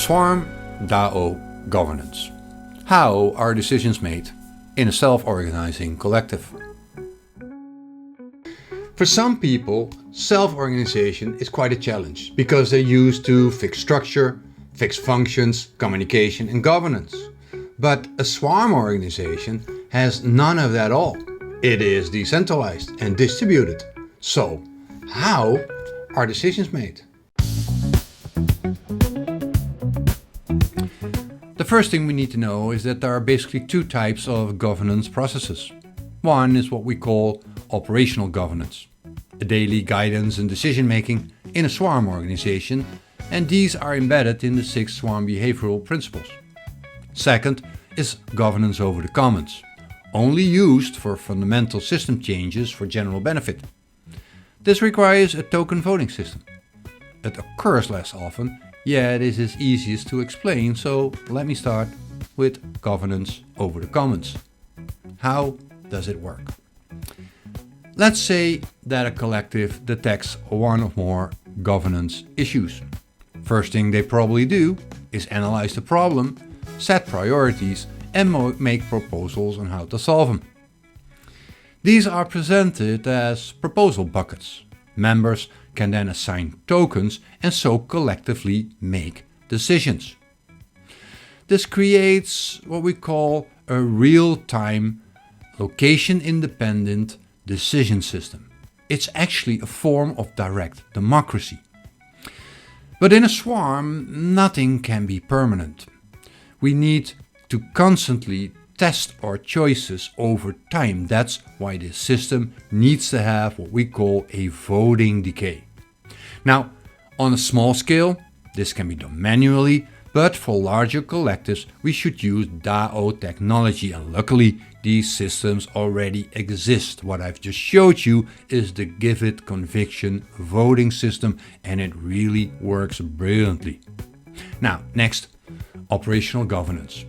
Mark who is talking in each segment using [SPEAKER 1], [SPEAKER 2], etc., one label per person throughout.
[SPEAKER 1] Swarm DAO governance. How are decisions made in a self-organizing collective? For some people, self-organization is quite a challenge because they're used to fixed structure, fixed functions, communication and governance. But a swarm organization has none of that all. It is decentralized and distributed. So, how are decisions made? The first thing we need to know is that there are basically two types of governance processes. One is what we call operational governance, a daily guidance and decision making in a swarm organization, and these are embedded in the 6 swarm behavioral principles. Second is governance over the commons, only used for fundamental system changes for general benefit. This requires a token voting system. It occurs less often, yet it is easiest to explain, so let me start with governance over the commons. How does it work? Let's say that a collective detects one or more governance issues. First thing they probably do is analyze the problem, set priorities and make proposals on how to solve them. These are presented as proposal buckets. Members can then assign tokens and so collectively make decisions. This creates what we call a real-time, location-independent decision system. It's actually a form of direct democracy. But in a swarm, nothing can be permanent. We need to constantly test our choices over time. That's why this system needs to have what we call a voting decay. Now, on a small scale, this can be done manually, but for larger collectives, we should use DAO technology, and luckily, these systems already exist. What I've just showed you is the Give It Conviction voting system, and it really works brilliantly. Now, next, operational governance.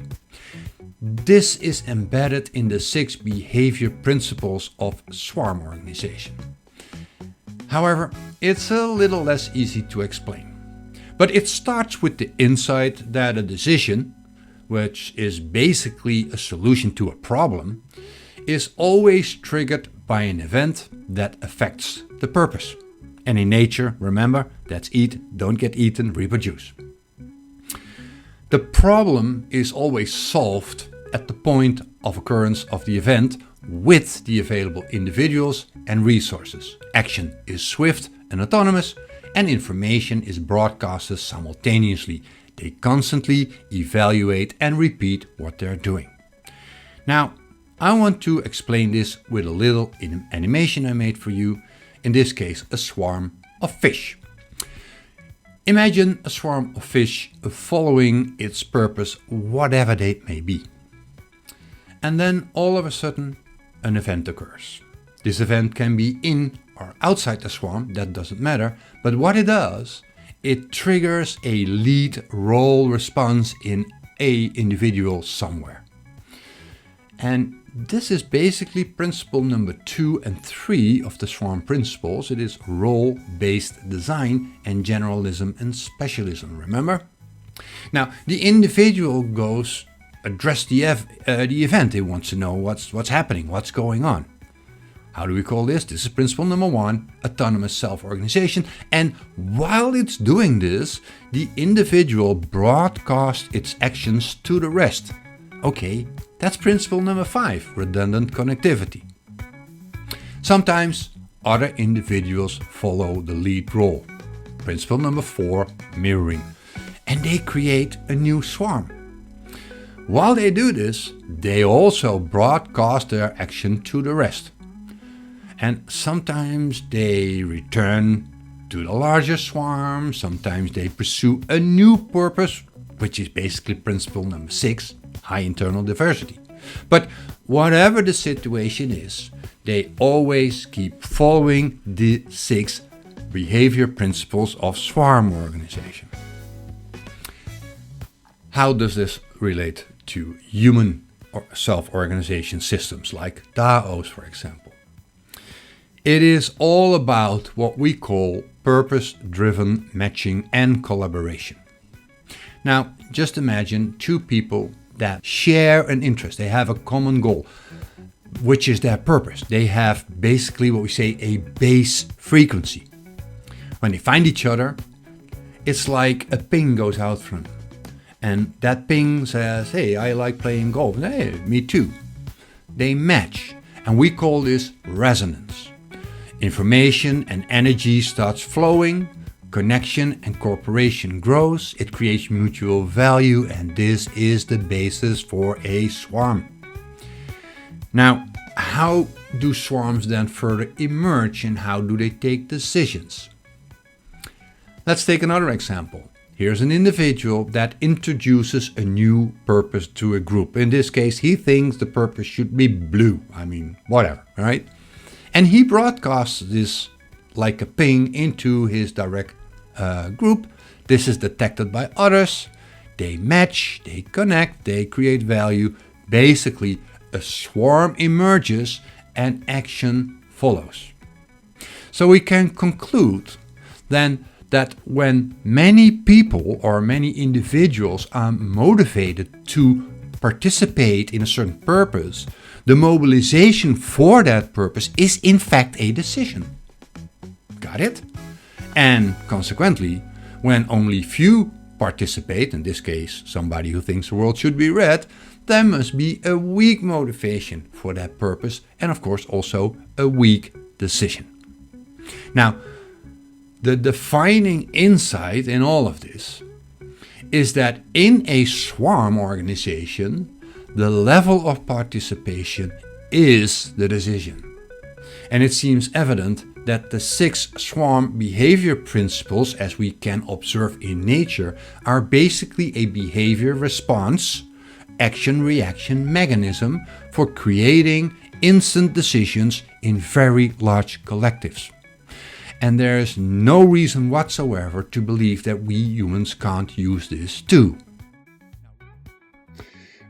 [SPEAKER 1] This is embedded in the 6 behavior principles of swarm organization. However, it's a little less easy to explain. But it starts with the insight that a decision, which is basically a solution to a problem, is always triggered by an event that affects the purpose. And in nature, remember, that's eat, don't get eaten, reproduce. The problem is always solved at the point of occurrence of the event with the available individuals and resources. Action is swift and autonomous, and information is broadcasted simultaneously. They constantly evaluate and repeat what they're doing. Now, I want to explain this with a little animation I made for you, in this case a swarm of fish. Imagine a swarm of fish following its purpose, whatever that may be. And then all of a sudden an event occurs. This event can be in or outside the swarm, that doesn't matter, but what it does, it triggers a lead role response in a individual somewhere. And this is basically principle number 2 and 3 of the swarm principles. It is role-based design and generalism and specialism, remember? Now, the individual goes address the event. It wants to know what's happening, what's going on. How do we call this? This is principle number 1, autonomous self-organization. And while it's doing this, the individual broadcasts its actions to the rest. Okay, that's principle number 5, redundant connectivity. Sometimes other individuals follow the lead role. Principle number 4, mirroring. And they create a new swarm. While they do this, they also broadcast their action to the rest. And sometimes they return to the larger swarm, sometimes they pursue a new purpose, which is basically principle number 6, high internal diversity. But whatever the situation is, they always keep following the 6 behavior principles of swarm organization. How does this relate to human self-organization systems like DAOs, for example? It is all about what we call purpose-driven matching and collaboration. Now, just imagine two people that share an interest. They have a common goal, which is their purpose. They have basically what we say a base frequency. When they find each other, it's like a ping goes out from them. And that ping says, hey, I like playing golf. And, hey, me too. They match. And we call this resonance. Information and energy starts flowing. Connection and cooperation grows. It creates mutual value. And this is the basis for a swarm. Now, how do swarms then further emerge and how do they take decisions? Let's take another example. Here's an individual that introduces a new purpose to a group. In this case, he thinks the purpose should be blue. I mean, whatever, right? And he broadcasts this like a ping into his direct group. This is detected by others. They match, they connect, they create value. Basically, a swarm emerges and action follows. So we can conclude then that when many people or many individuals are motivated to participate in a certain purpose, the mobilization for that purpose is in fact a decision. Got it? And consequently, when only few participate, in this case somebody who thinks the world should be red, there must be a weak motivation for that purpose and of course also a weak decision. Now, the defining insight in all of this is that in a swarm organization, the level of participation is the decision. And it seems evident that the 6 swarm behavior principles, as we can observe in nature, are basically a behavior response, action-reaction mechanism for creating instant decisions in very large collectives. And there is no reason whatsoever to believe that we humans can't use this too.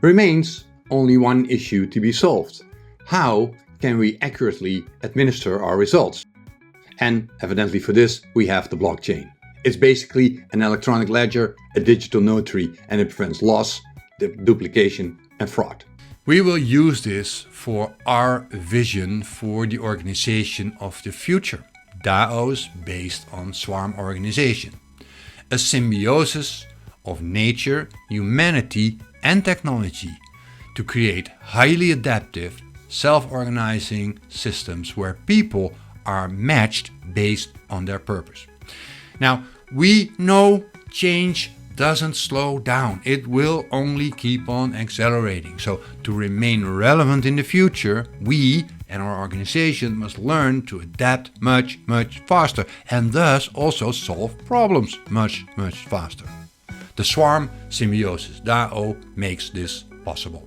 [SPEAKER 1] Remains only one issue to be solved. How can we accurately administer our results? And evidently for this, we have the blockchain. It's basically an electronic ledger, a digital notary, and it prevents loss, duplication, and fraud. We will use this for our vision for the organization of the future. DAOs based on swarm organization. A symbiosis of nature, humanity, and technology to create highly adaptive, self-organizing systems where people are matched based on their purpose. Now, we know change doesn't slow down. It will only keep on accelerating. So to remain relevant in the future, we and our organization must learn to adapt much faster and thus also solve problems much faster. The Swarm Symbiosis DAO makes this possible.